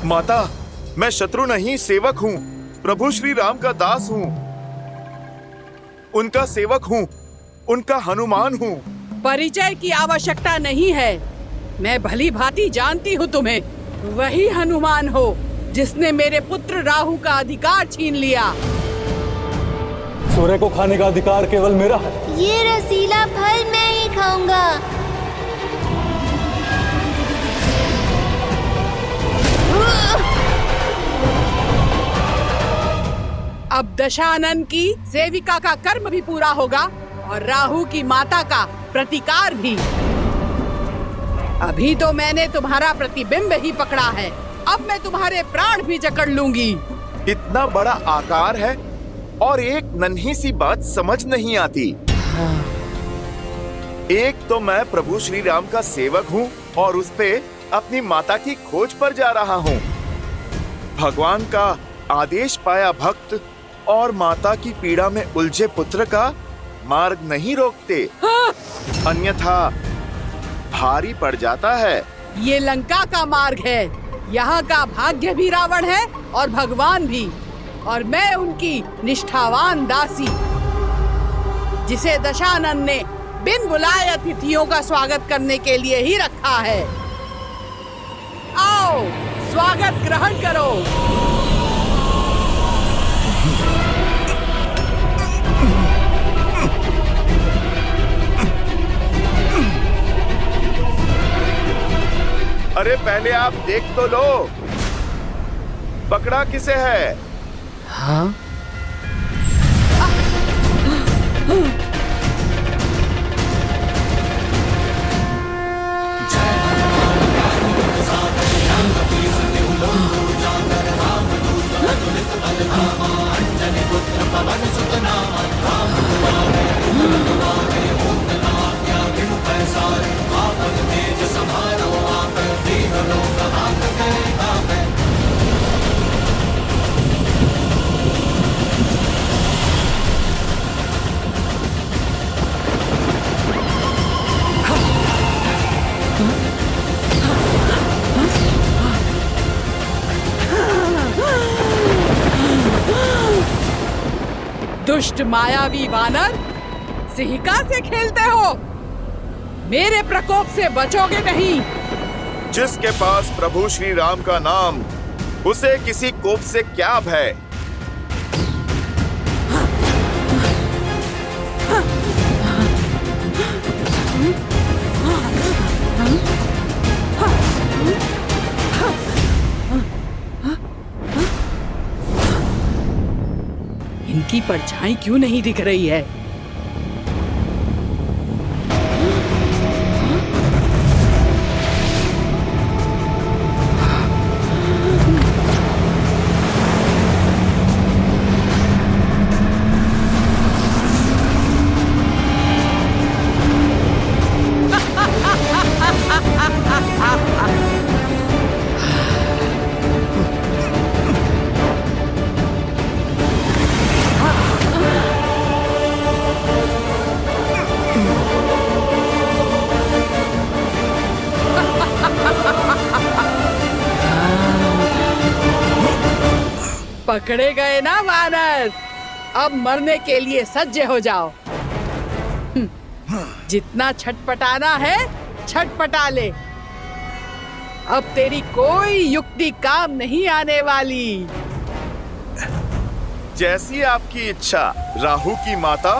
माता, मैं शत्रु नहीं सेवक हूँ। प्रभु श्री राम का दास हूँ, उनका सेवक हूँ, उनका हनुमान हूँ। परिचय की आवश्यकता नहीं है। मैं भली भांति जानती हूँ तुम्हें। वही हनुमान हो जिसने मेरे पुत्र राहु का अधिकार छीन लिया। सूर्य को खाने का अधिकार केवल मेरा है। ये रसीला फल मैं ही खाऊंगा। अब दशानन की सेविका का कर्म भी पूरा होगा और राहु की माता का प्रतिकार भी। अभी तो मैंने तुम्हारा प्रतिबिंब ही पकड़ा है, अब मैं तुम्हारे प्राण भी जकड़ लूंगी। इतना बड़ा आकार है और एक नन्ही सी बात समझ नहीं आती। एक तो मैं प्रभु श्री राम का सेवक हूँ और उस पे अपनी माता की खोज पर जा रहा हूँ। भगवान का आदेश पाया भक्त और माता की पीड़ा में उलझे पुत्र का मार्ग नहीं रोकते, अन्यथा भारी पड़ जाता है। ये लंका का मार्ग है। यहाँ का भाग्य भी रावण है और भगवान भी, और मैं उनकी निष्ठावान दासी, जिसे दशानन ने बिन बुलाए अतिथियों का स्वागत करने के लिए ही रखा है। आओ, स्वागत ग्रहण करो। अरे पहले आप देख तो लो, पकड़ा किसे है? हाँ? दुष्ट मायावी वानर, सिंहिका से खेलते हो? मेरे प्रकोप से बचोगे नहीं। जिसके पास प्रभु श्री राम का नाम, उसे किसी कोप से क्या भय? इनकी परछाई क्यों नहीं दिख रही है? पकड़े गए ना वानर, अब मरने के लिए सज्ज हो जाओ। जितना छटपटाना है छटपटा ले, अब तेरी कोई युक्ति काम नहीं आने वाली। जैसी आपकी इच्छा राहु की माता।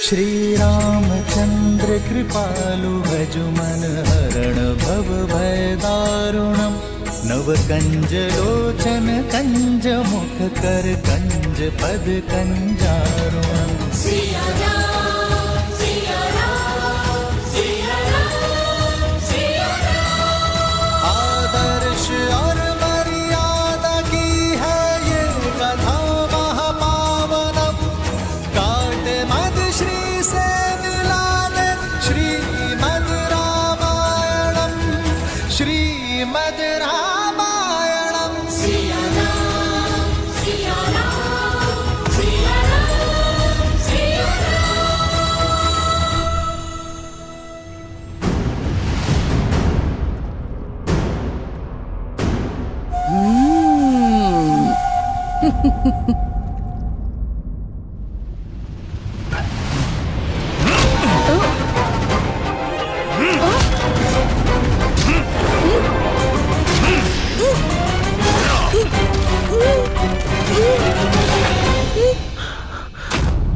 श्री रामचंद्र कृपालु भजु मन हरण भव भय दारुणम। नव कंज लोचन कंज मुख कर कंज पद कंजारुणम। सिया राम, सिया राम, सिया राम, सिया राम। आदर्श और मर्यादा की है ये कथा महापावनम।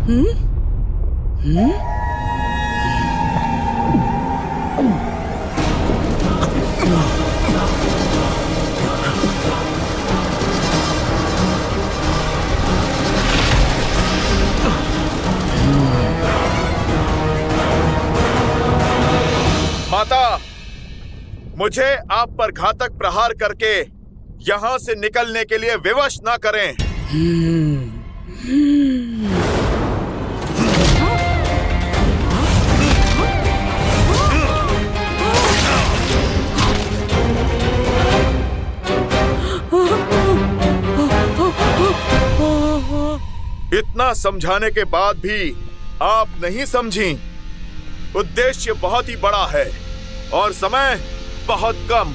माता, मुझे आप पर घातक प्रहार करके यहाँ से निकलने के लिए विवश ना करें। इतना समझाने के बाद भी आप नहीं समझी। उद्देश्य बहुत ही बड़ा है और समय बहुत कम।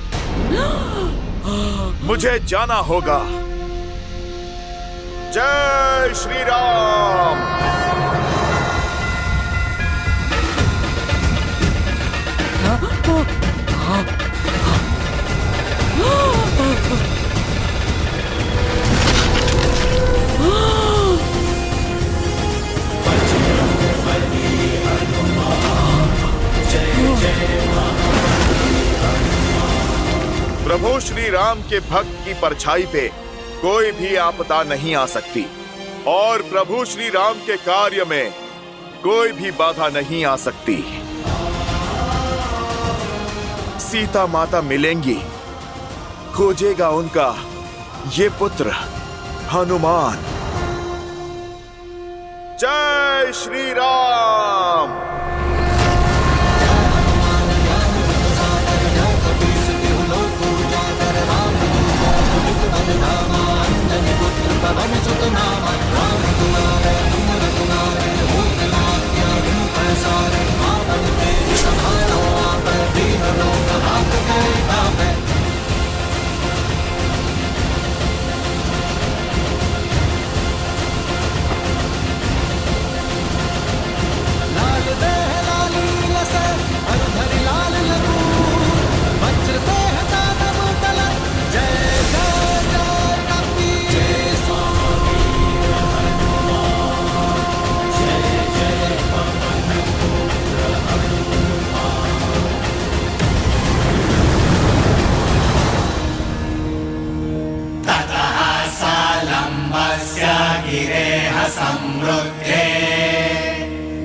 मुझे जाना होगा। जय श्री राम। प्रभु श्री राम के भक्त की परछाई पे कोई भी आपदा नहीं आ सकती और प्रभु श्री राम के कार्य में कोई भी बाधा नहीं आ सकती। सीता माता मिलेंगी, खोजेगा उनका ये पुत्र हनुमान। जय श्री राम।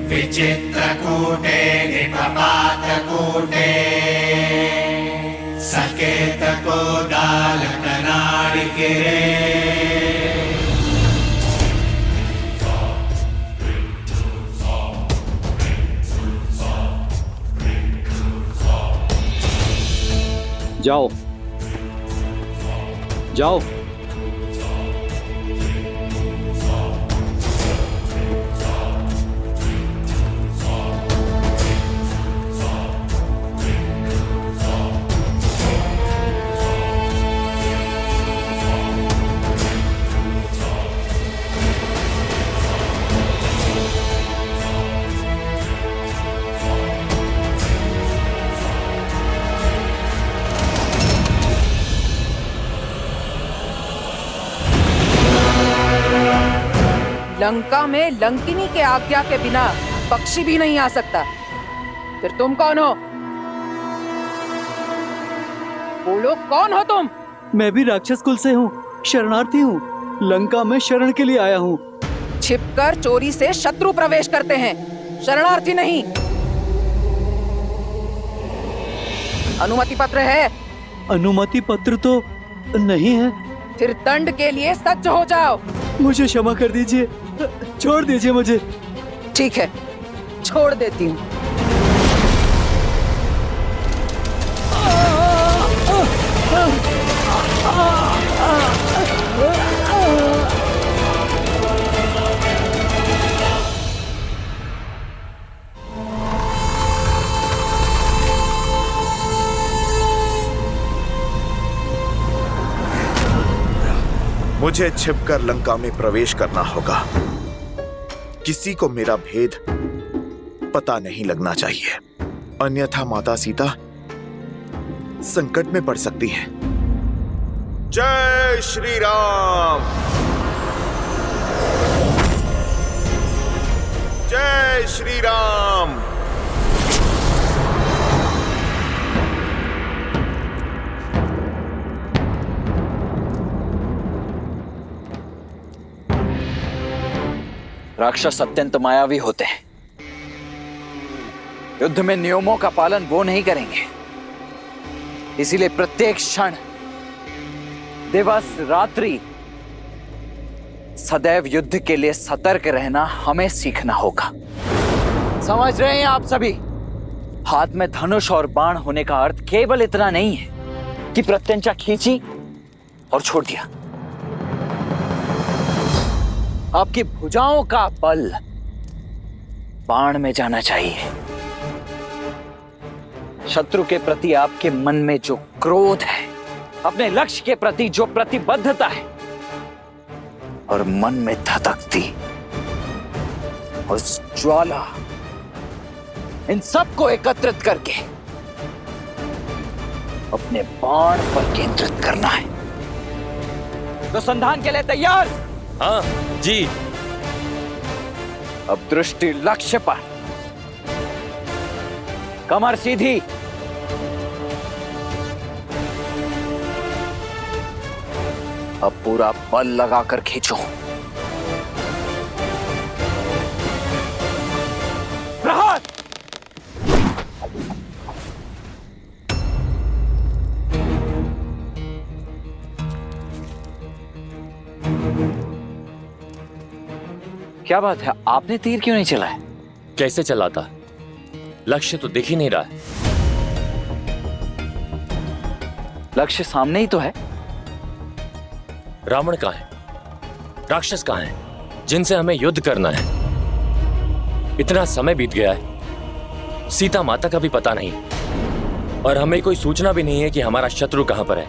विचित्रकूटे निपपातकूटे सकेतको दालकनाडिकिरे जाओ जाओ। लंका में लंकिनी के आज्ञा के बिना पक्षी भी नहीं आ सकता। फिर तुम कौन हो? बोलो, कौन हो तुम? मैं भी राक्षस कुल से हूँ, शरणार्थी हूँ, लंका में शरण के लिए आया हूँ। छिपकर चोरी से शत्रु प्रवेश करते हैं, शरणार्थी नहीं। अनुमति पत्र है? अनुमति पत्र तो नहीं है। फिर दंड के लिए सज्ज हो जाओ। मुझे क्षमा कर दीजिए, छोड़ दीजिए मुझे। ठीक है, छोड़ देती हूँ। मुझे छिपकर लंका में प्रवेश करना होगा। किसी को मेरा भेद पता नहीं लगना चाहिए, अन्यथा माता सीता संकट में पड़ सकती हैं। जय श्री राम। जय श्री राम। राक्षस अत्यंत मायावी होते हैं। युद्ध में नियमों का पालन वो नहीं करेंगे। इसीलिए प्रत्येक क्षण, दिवस, रात्रि सदैव युद्ध के लिए सतर्क रहना हमें सीखना होगा। समझ रहे हैं आप सभी? हाथ में धनुष और बाण होने का अर्थ केवल इतना नहीं है कि प्रत्यंचा खींची और छोड़ दिया। आपकी भुजाओं का बल बाण में जाना चाहिए। शत्रु के प्रति आपके मन में जो क्रोध है, अपने लक्ष्य के प्रति जो प्रतिबद्धता है और मन में धधकती उस ज्वाला, इन सबको एकत्रित करके अपने बाण पर केंद्रित करना है। तो संधान के लिए तैयार? हाँ जी। अब दृष्टि लक्ष्य पर, कमर सीधी, अब पूरा बल लगाकर खींचो। प्रहार! क्या बात है, आपने तीर क्यों नहीं चलाया? कैसे चलाता? लक्ष्य तो दिख ही नहीं रहा है। लक्ष्य सामने ही तो है। रावण कहाँ है? राक्षस कहाँ है जिनसे हमें युद्ध करना है? इतना समय बीत गया है, सीता माता का भी पता नहीं और हमें कोई सूचना भी नहीं है कि हमारा शत्रु कहां पर है।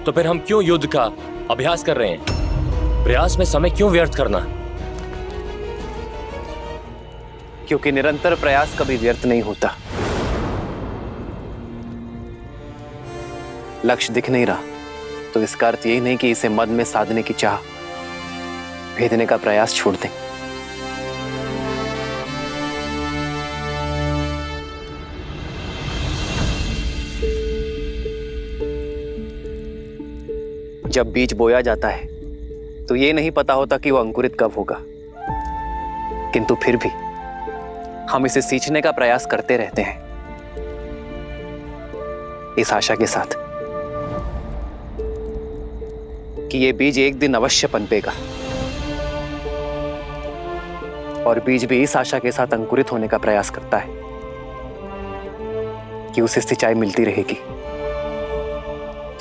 तो फिर हम क्यों युद्ध का अभ्यास कर रहे हैं? प्रयास में समय क्यों व्यर्थ करना? क्योंकि निरंतर प्रयास कभी व्यर्थ नहीं होता। लक्ष्य दिख नहीं रहा तो इसका अर्थ यही नहीं कि इसे मद में साधने की चाह भेदने का प्रयास छोड़ दें। जब बीज बोया जाता है तो ये नहीं पता होता कि वो अंकुरित कब होगा, किंतु फिर भी हम इसे सींचने का प्रयास करते रहते हैं, इस आशा के साथ कि ये बीज एक दिन अवश्य पनपेगा। और बीज भी इस आशा के साथ अंकुरित होने का प्रयास करता है कि उसे सिंचाई मिलती रहेगी।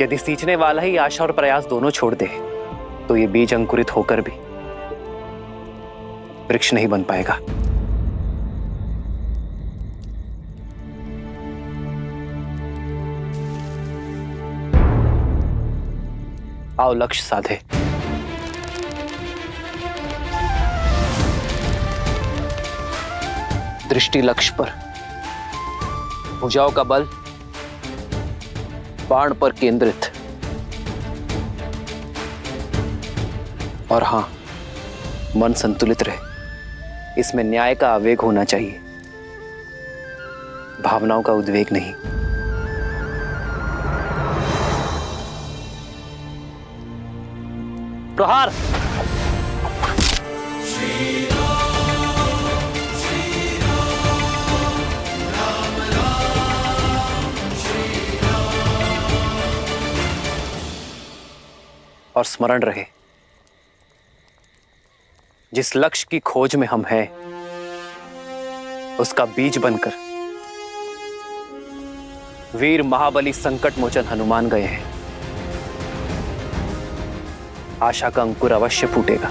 यदि सींचने वाला ही आशा और प्रयास दोनों छोड़ दे तो ये बीज अंकुरित होकर भी वृक्ष नहीं बन पाएगा। आओ लक्ष्य साधे। दृष्टि लक्ष्य पर, भुजाओं का बल बाण पर केंद्रित, और हां, मन संतुलित रहे। इसमें न्याय का आवेग होना चाहिए, भावनाओं का उद्वेग नहीं। प्रहार! और स्मरण रहे, जिस लक्ष्य की खोज में हम हैं, उसका बीज बनकर वीर महाबली संकट मोचन हनुमान गए हैं। आशा का अंकुर अवश्य फूटेगा।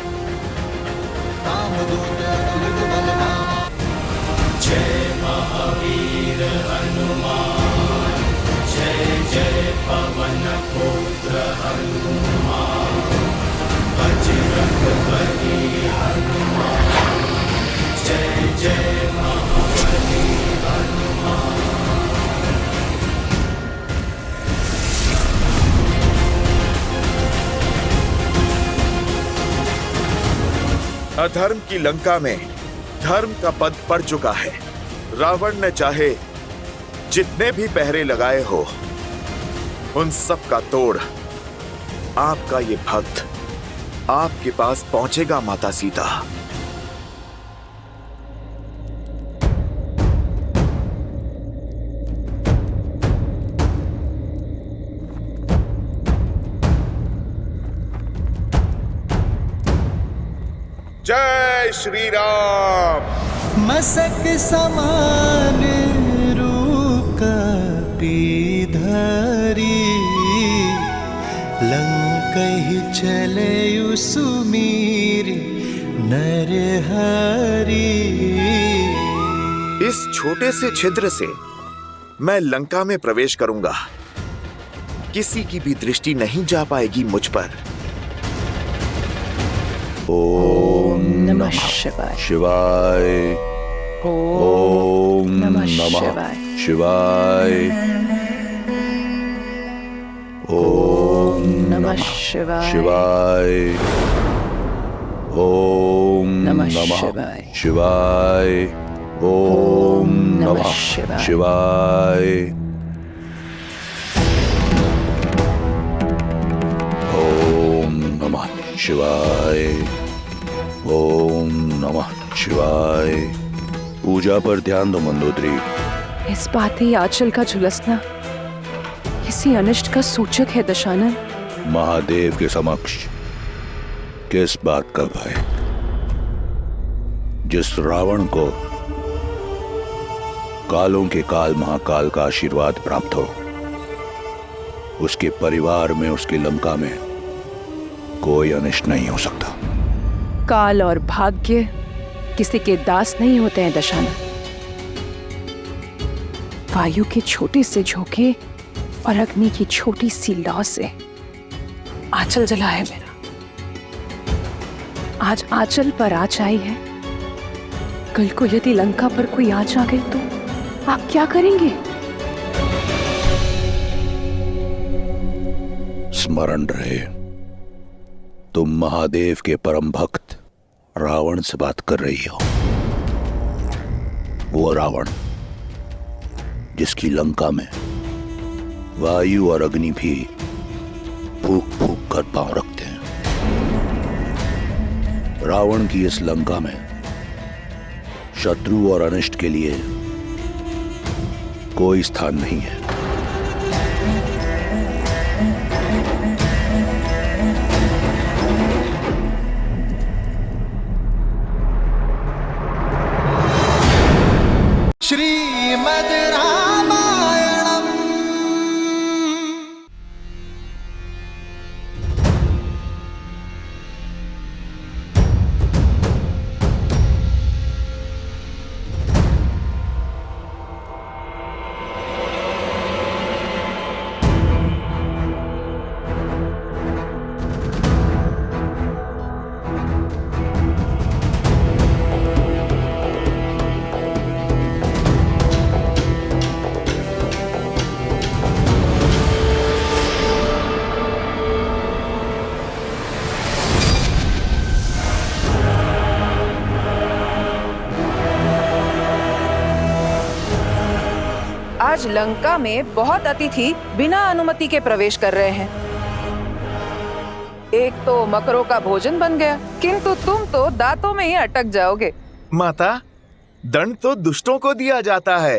जय महावीर हनुमान, जय जय पवन पुत्र हनुमान, बजरंग बली हनुमान, जय जय महाबली हनुमान। अधर्म की लंका में धर्म का पद पड़ चुका है। रावण ने चाहे जितने भी पहरे लगाए हो, उन सब का तोड़ आपका ये भक्त आपके पास पहुंचेगा माता सीता। जय श्री राम। मसक समान रूप धरी, लंकहि चले सुमीर नरहरि। इस छोटे से छिद्र से मैं लंका में प्रवेश करूंगा। किसी की भी दृष्टि नहीं जा पाएगी मुझ पर। ओम नमः शिवाय। शिवाय। ओम नमः शिवाय। शिवाय। ओम नमः शिवाय। शिवाय। ओम नमः शिवाय। शिवाय। शिवाय। ओम नमः शिवाय। ओम नमः शिवाय। ओम नमः शिवाय। पूजा पर ध्यान दो मंदोदरी। इस बात ही आंचल का झुलसना किसी अनिष्ट का सूचक है दशानन। महादेव के समक्ष किस बात का भय? जिस रावण को कालों के काल महाकाल का आशीर्वाद प्राप्त हो, उसके परिवार में, उसकी लंका में कोई अनिष्ट नहीं हो सकता। काल और भाग्य किसी के दास नहीं होते हैं दशानन। वायु के छोटे से झोंके और अग्नि की छोटी सी लौ से आंचल जला है मेरा। आज आंचल पर आँच आई है, कल को यदि लंका पर कोई आँच आ गई तो आप क्या करेंगे? स्मरण रहे, तुम महादेव के परम भक्त रावण से बात कर रही हो। वो रावण जिसकी लंका में वायु और अग्नि भी फूक फूक कर पांव रखते हैं। रावण की इस लंका में शत्रु और अनिष्ट के लिए कोई स्थान नहीं है। श्रीमद् रामायणम्। आज लंका में बहुत अतिथि बिना अनुमति के प्रवेश कर रहे हैं। एक तो मकरों का भोजन बन गया, किंतु तुम तो दांतों में ही अटक जाओगे। माता, दंड तो दुष्टों को दिया जाता है,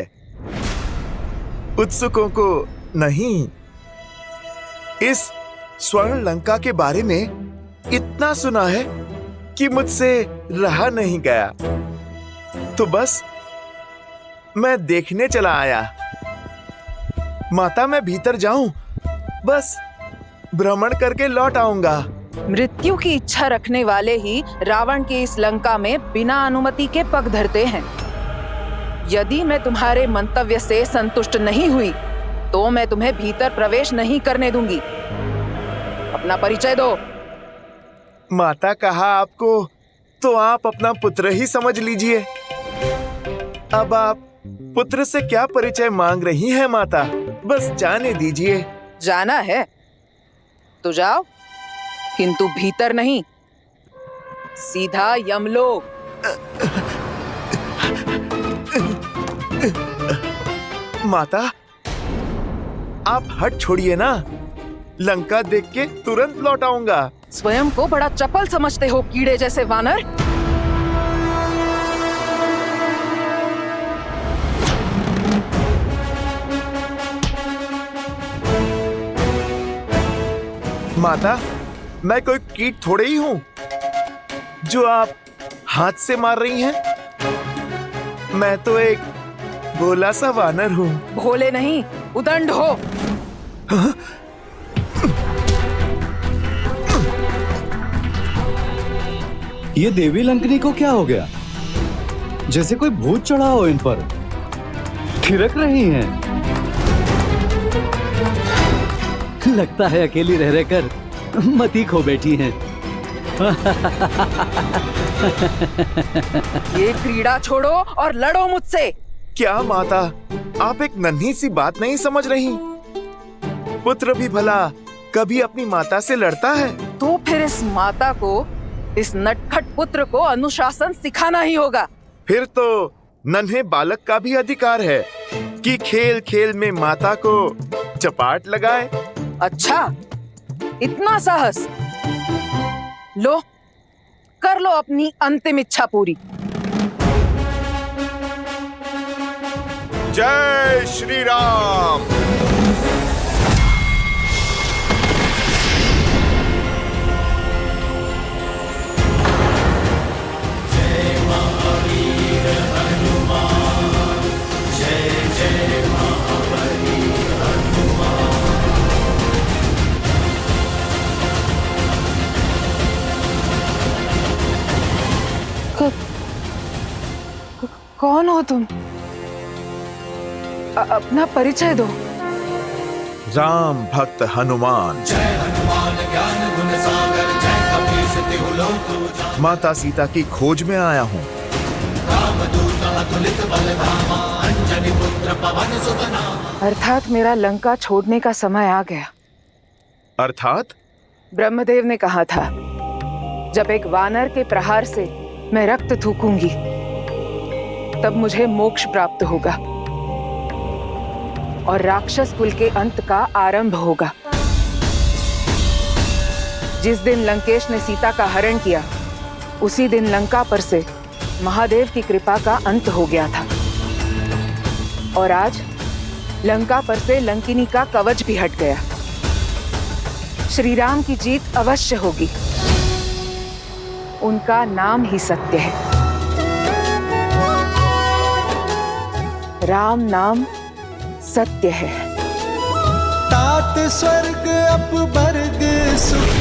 उत्सुकों को नहीं। इस स्वर्ण लंका के बारे में इतना सुना है कि मुझसे रहा नहीं गया, तो बस मैं देखने चला आया। माता, मैं भीतर जाऊं, बस भ्रमण करके लौट आऊंगा। मृत्यु की इच्छा रखने वाले ही रावण की इस लंका में बिना अनुमति के पग धरते हैं। यदि मैं तुम्हारे मंतव्य से संतुष्ट नहीं हुई तो मैं तुम्हें भीतर प्रवेश नहीं करने दूंगी। अपना परिचय दो। माता, कहा आपको तो आप अपना पुत्र ही समझ लीजिए। अब आप पुत्र से क्या परिचय मांग रही हैं माता? बस जाने दीजिए। जाना है तो जाओ, किंतु भीतर नहीं, सीधा यमलोक। माता, आप हट छोड़िए ना। लंका देख के तुरंत लौट आऊंगा। स्वयं को बड़ा चपल समझते हो कीड़े जैसे वानर। माता, मैं कोई कीट थोड़े ही हूँ जो आप हाथ से मार रही हैं। मैं तो एक भोला सा वानर हूँ। भोले नहीं, उदंड हो। ये देवी लंकनी को क्या हो गया? जैसे कोई भूत चढ़ा हो इन पर। थिरक रही हैं। लगता है अकेली रह रहकर मती खो बैठी हैं। ये क्रीड़ा छोड़ो और लड़ो मुझसे। क्या माता, आप एक नन्ही सी बात नहीं समझ रही? पुत्र भी भला कभी अपनी माता से लड़ता है? तो फिर इस माता को, इस नटखट पुत्र को अनुशासन सिखाना ही होगा। फिर तो नन्हे बालक का भी अधिकार है कि खेल खेल में माता को चपाट लगाए। अच्छा, इतना साहस? लो, कर लो अपनी अंतिम इच्छा पूरी। जय श्री राम। जय महावीर हनुमान, जय जय महावीर हनुमान। कौन हो तुम? अपना परिचय दो। राम भक्त हनुमान। जय हनुमान ज्ञान गुण सागर, जय कपीस तिहु लोक उजागर। माता सीता की खोज में आया हूँ। रामदूत अतुलित बल धामा, अंजनी पुत्र पवन सुत नामा। अर्थात मेरा लंका छोड़ने का समय आ गया। अर्थात? ब्रह्मदेव ने कहा था, जब एक वानर के प्रहार से मैं रक्त थूकूंगी, तब मुझे मोक्ष प्राप्त होगा और राक्षस कुल के अंत का आरंभ होगा। जिस दिन लंकेश ने सीता का हरण किया, उसी दिन लंका पर से महादेव की कृपा का अंत हो गया था। और आज लंका पर से लंकिनी का कवच भी हट गया। श्री राम की जीत अवश्य होगी। उनका नाम ही सत्य है। राम नाम सत्य है। तात स्वर्ग अपवर्ग सुख,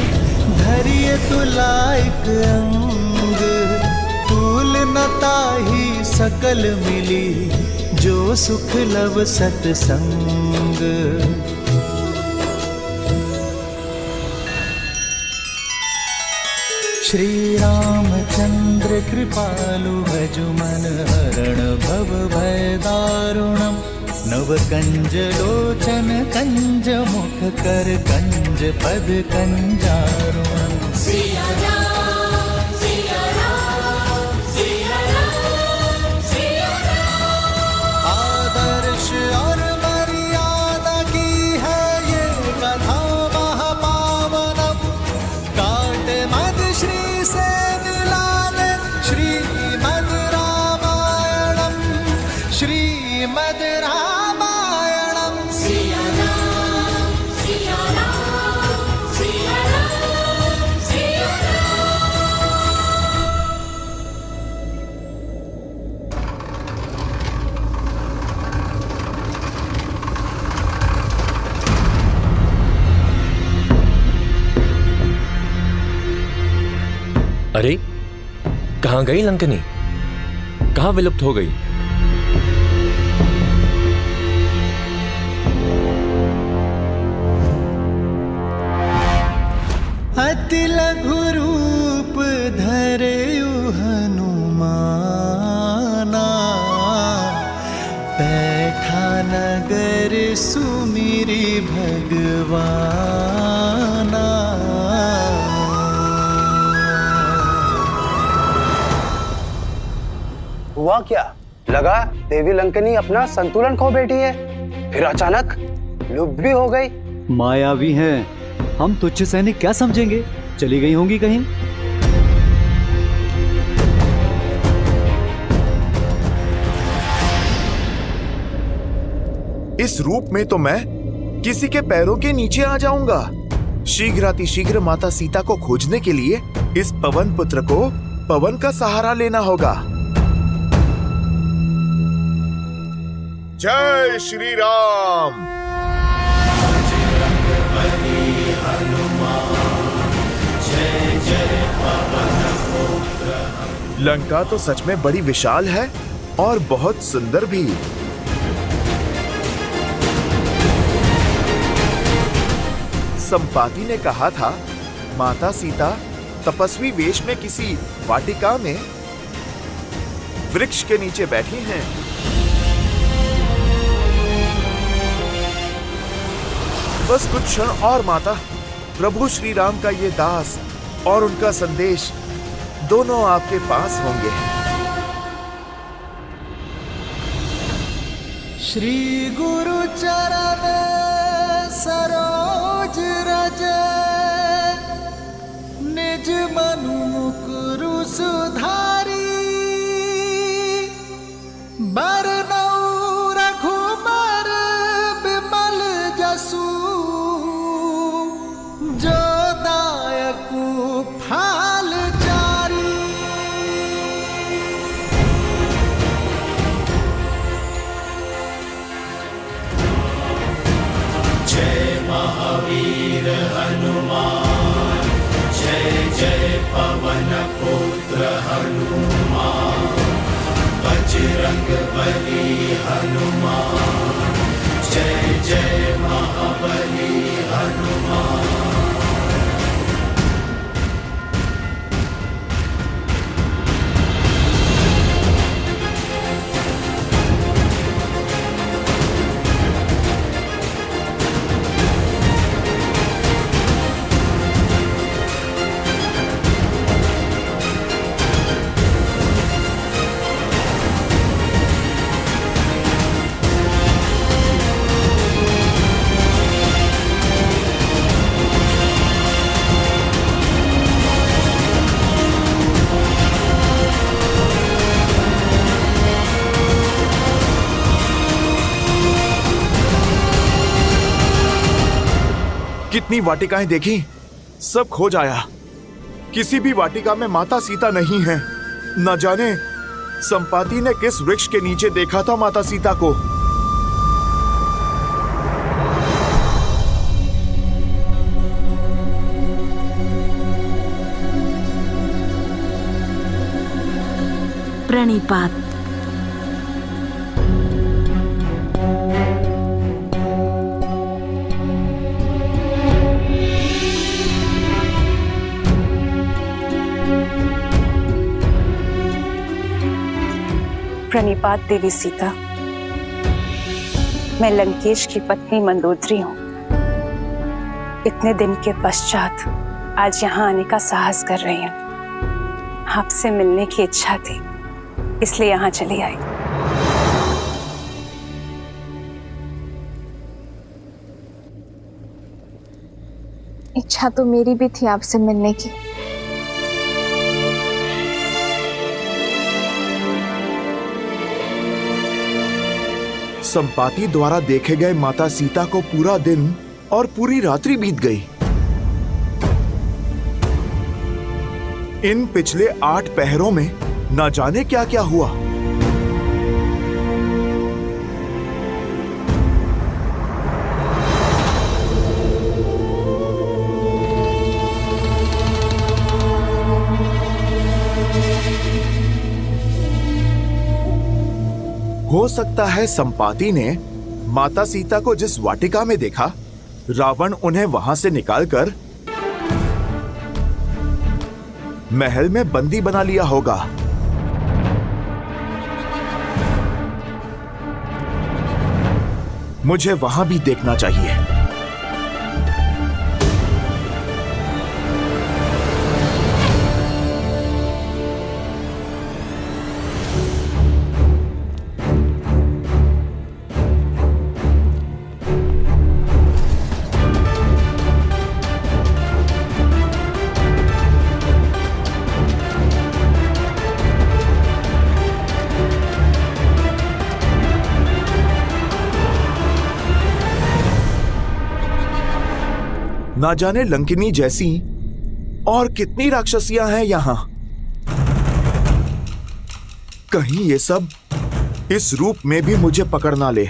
धरिय तुलाइक अंग। तूल न ताहि सकल मिली, जो सुख लव सतसंग। श्री रामचंद्र कृपालु भजु मन हरण भव भय दारुणम। नव कंज लोचन कंज मुख कर कंज पद कंजारुणम। सिया राम, सिया राम, सिया राम, सिया राम। आदर्श और मर्यादा की है ये कथा महापावनम। काट मद श्री से मिलाने श्रीमद् रामायणम, श्रीमद् रामायणम। सिया राम, सिया राम, सिया राम, सिया राम। अरे, कहाँ गई लंकनी? कहाँ विलुप्त हो गई? अति लघु रूप धरेयु हनुमाना। बैठा नगर सुमिरी भगवाना। हुआ क्या? लगा देवी लंकनी अपना संतुलन खो बैठी है, फिर अचानक लुप्त भी हो गई। मायावी हैं, हम तुच्छ सैनिक क्या समझेंगे? चली गई होंगी कहीं। इस रूप में तो मैं किसी के पैरों के नीचे आ जाऊंगा। शीघ्रातिशीघ्र माता सीता को खोजने के लिए इस पवन पुत्र को पवन का सहारा लेना होगा। जय श्री राम। लंका तो सच में बड़ी विशाल है और बहुत सुंदर भी। संपाति ने कहा था माता सीता तपस्वी वेश में किसी वाटिका में वृक्ष के नीचे बैठी हैं। बस कुछ क्षण और माता, प्रभु श्री राम का ये दास और उनका संदेश दोनों आपके पास होंगे। श्री गुरु चरण सरोज रज, निज मनु मुकुरु सुधारी, बरनऊ रघुबर बिमल जसु, जो दायकु फाल चारी। जय महावीर हनुमान, जय जय पवन पुत्र हनुमान, बजरंग बली हनुमान, जय जय महाबली हनुमान। कितनी वाटिकाएं देखी, सब खो जाया। किसी भी वाटिका में माता सीता नहीं है। न जाने संपाति ने किस वृक्ष के नीचे देखा था माता सीता को। प्रणिपात। प्रणिपात देवी सीता। मैं लंकेश की पत्नी मंदोदरी हूँ। इतने दिन के पश्चात आज यहाँ आने का साहस कर रही हूँ। आपसे मिलने की इच्छा थी, इसलिए यहाँ चली आई। इच्छा तो मेरी भी थी आपसे मिलने की। संपाति द्वारा देखे गए माता सीता को पूरा दिन और पूरी रात्रि बीत गई। इन पिछले 8 पहरों में न जाने क्या क्या हुआ। हो सकता है संपाति ने माता सीता को जिस वाटिका में देखा, रावण उन्हें वहां से निकालकर महल में बंदी बना लिया होगा। मुझे वहां भी देखना चाहिए। ना जाने लंकिनी जैसी और कितनी राक्षसियां हैं यहाँ। कहीं ये सब इस रूप में भी मुझे पकड़ ना ले।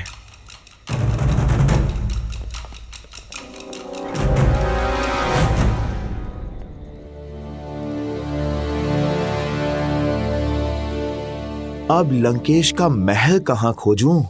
अब लंकेश का महल कहां खोजूं?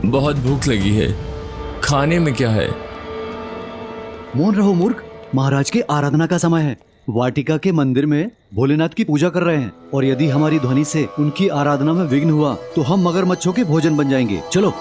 बहुत भूख लगी है, खाने में क्या है? मौन रहो मूर्ख, महाराज के आराधना का समय है। वाटिका के मंदिर में भोलेनाथ की पूजा कर रहे हैं और यदि हमारी ध्वनि से उनकी आराधना में विघ्न हुआ तो हम मगरमच्छों के भोजन बन जाएंगे। चलो।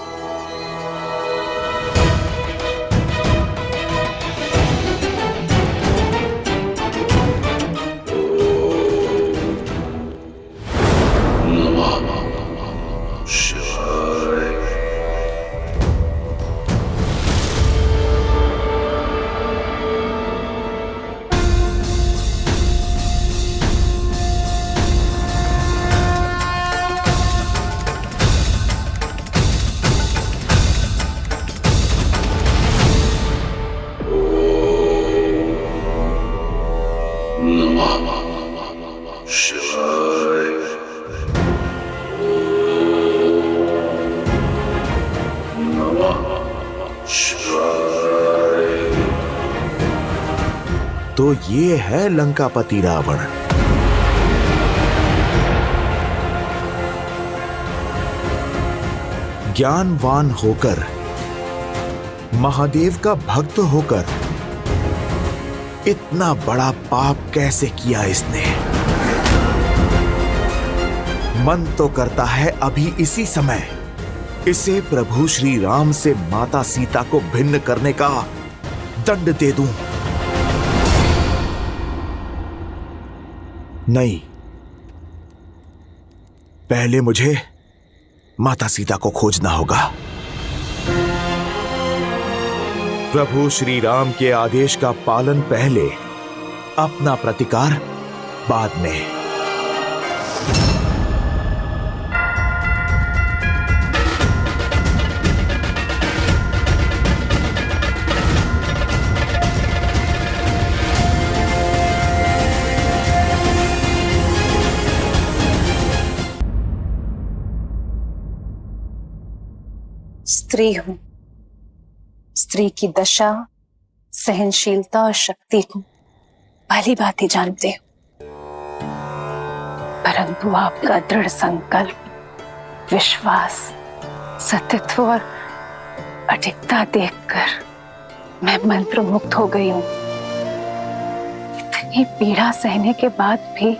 तो ये है लंकापति रावण। ज्ञानवान होकर, महादेव का भक्त होकर इतना बड़ा पाप कैसे किया इसने? मन तो करता है अभी इसी समय इसे प्रभु श्री राम से माता सीता को भिन्न करने का दंड दे दूं। नहीं, पहले मुझे माता सीता को खोजना होगा। प्रभु श्री राम के आदेश का पालन पहले, अपना प्रतिकार बाद में। स्त्री हूं, स्त्री की दशा, सहनशीलता और शक्ति को भली भांति जानते हो, परंतु आपका दृढ़ संकल्प, विश्वास, सतीत्व और अडिगता देखकर मैं मंत्रमुग्ध हो गई हूं। इतनी पीड़ा सहने के बाद भी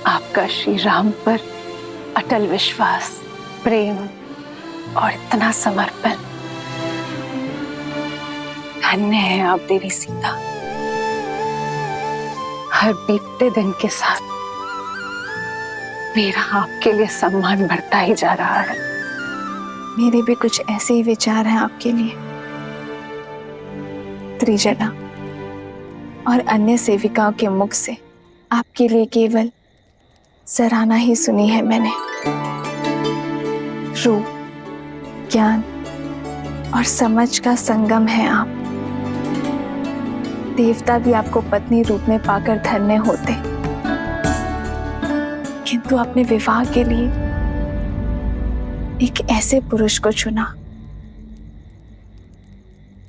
आपका श्री राम पर अटल विश्वास, प्रेम और इतना समर्पण। धन्य है आप देवी सीता। हर बीतते दिन के साथ मेरा आपके लिए सम्मान बढ़ता ही जा रहा है। मेरे भी कुछ ऐसे ही विचार हैं आपके लिए। त्रिजना और अन्य सेविकाओं के मुख से आपके लिए केवल सराहना ही सुनी है मैंने। रूप, ज्ञान और समझ का संगम है आप। देवता भी आपको पत्नी रूप में पाकर धन्य होते, किंतु आपने विवाह के लिए एक ऐसे पुरुष को चुना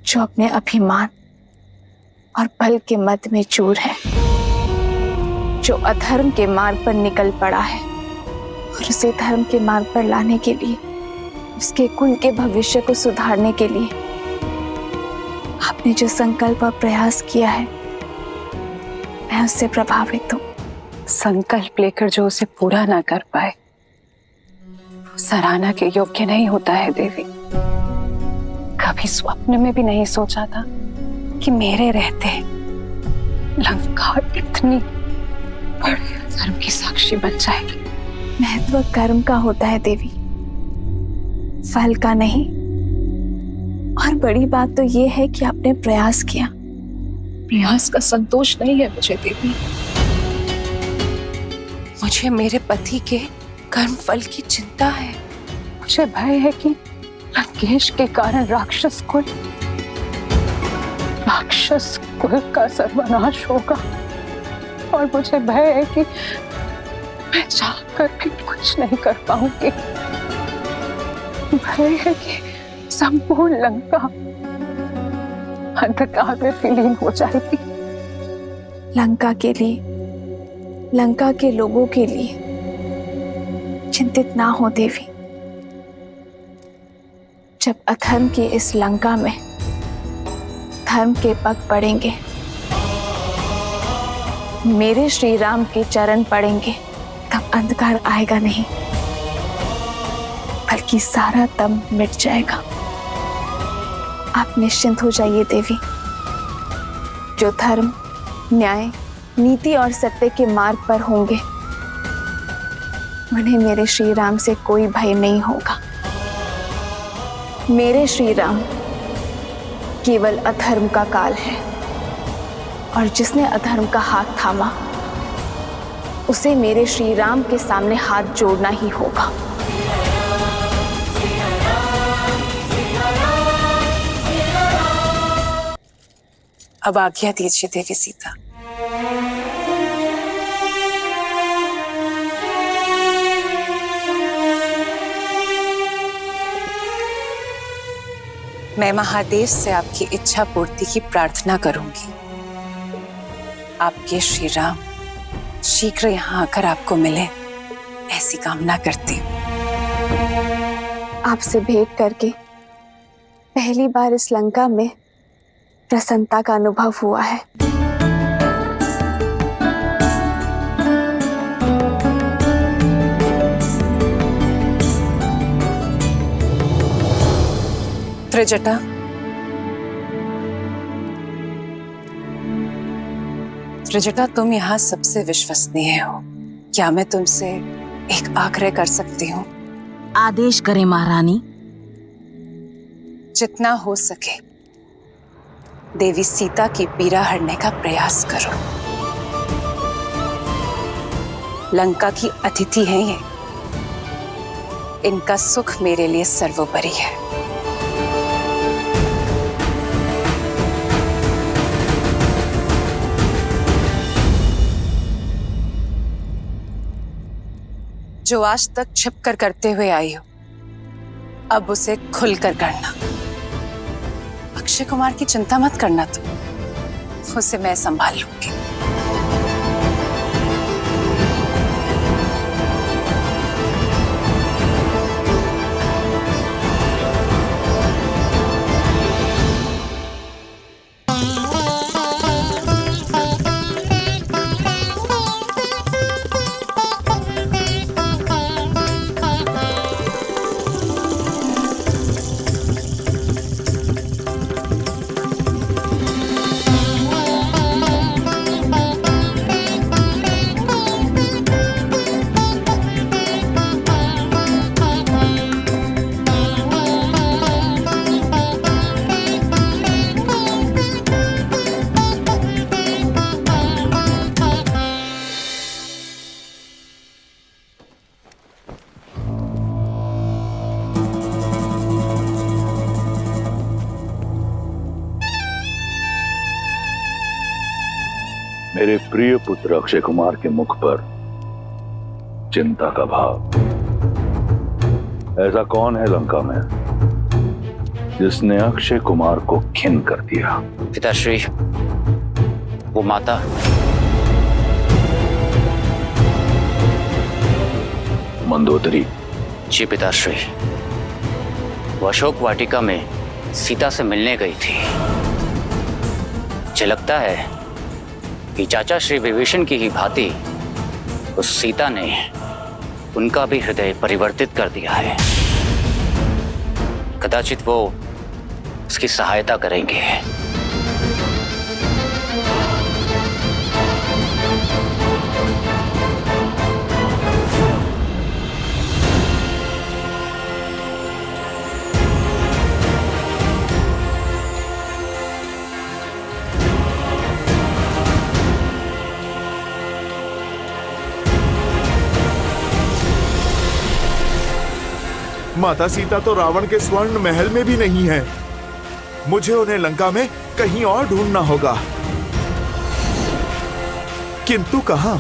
जो अपने अभिमान और बल के मद में चूर है, जो अधर्म के मार्ग पर निकल पड़ा है और उसे धर्म के मार्ग पर लाने के लिए, उसके कुल के भविष्य को सुधारने के लिए आपने जो संकल्प और प्रयास किया है, मैं उससे प्रभावित हूं। संकल्प लेकर जो उसे पूरा ना कर पाए, वो सराहना के योग्य नहीं होता है देवी। कभी स्वप्न में भी नहीं सोचा था कि मेरे रहते लंका इतनी बड़ी धर्म की साक्षी बन जाएगी। महत्व कर्म का होता है देवी, फल का नहीं। और बड़ी बात तो ये है कि आपने प्रयास किया। प्रयास का संतोष नहीं है मुझे देवी, मुझे मेरे पति के कर्म फल की चिंता है। मुझे भय है कि लंकेश के कारण राक्षस कुल का सर्वनाश होगा, और मुझे भय है कि मैं चाहकर भी कुछ नहीं कर पाऊंगी। भय है कि संपूर्ण लंका अंधकार में विलीन हो जाएगी। लंका के लिए, लंका के लोगों के लिए चिंतित ना हो देवी। जब अधर्म की इस लंका में धर्म के पग पड़ेंगे, मेरे श्री राम के चरण पड़ेंगे, तब अंधकार आएगा नहीं, बल्कि सारा दम मिट जाएगा। आप निश्चिंत हो जाइए देवी। जो धर्म, न्याय, नीति और सत्य के मार्ग पर होंगे, उन्हें मेरे श्री राम से कोई भय नहीं होगा। मेरे श्री राम केवल अधर्म का काल है, और जिसने अधर्म का हाथ थामा, उसे मेरे श्री राम के सामने हाथ जोड़ना ही होगा। अब आज्ञा दीजिए देवी सीता। मैं महादेव से आपकी इच्छा पूर्ति की प्रार्थना करूंगी। आपके श्री राम शीघ्र यहाँ आकर आपको मिले, ऐसी कामना करती हूँ। आपसे भेंट करके पहली बार इस लंका में प्रसन्नता का अनुभव हुआ है। त्रिजटा, त्रिजटा, तुम यहाँ सबसे विश्वसनीय हो। क्या मैं तुमसे एक आग्रह कर सकती हूँ? आदेश करें महारानी। जितना हो सके देवी सीता की पीड़ा हरने का प्रयास करो। लंका की अतिथि हैं ये, इनका सुख मेरे लिए सर्वोपरि है। जो आज तक छिपकर करते हुए आई हो, अब उसे खुलकर करना। अक्षय कुमार की चिंता मत करना, तुम उसे मैं संभाल लूंगी। मेरे प्रिय पुत्र अक्षय कुमार के मुख पर चिंता का भाव। ऐसा कौन है लंका में जिसने अक्षय कुमार को खिन कर दिया? पिताश्री, वो माता। मंदोदरी। जी पिताश्री, वो अशोक वाटिका में सीता से मिलने गई थी। मुझे लगता है कि चाचा श्री विभीषण की ही भांति उस सीता ने उनका भी हृदय परिवर्तित कर दिया है। कदाचित वो उसकी सहायता करेंगे। माता सीता तो रावण के स्वर्ण महल में भी नहीं है। मुझे उन्हें लंका में कहीं और ढूंढना होगा, किंतु कहां?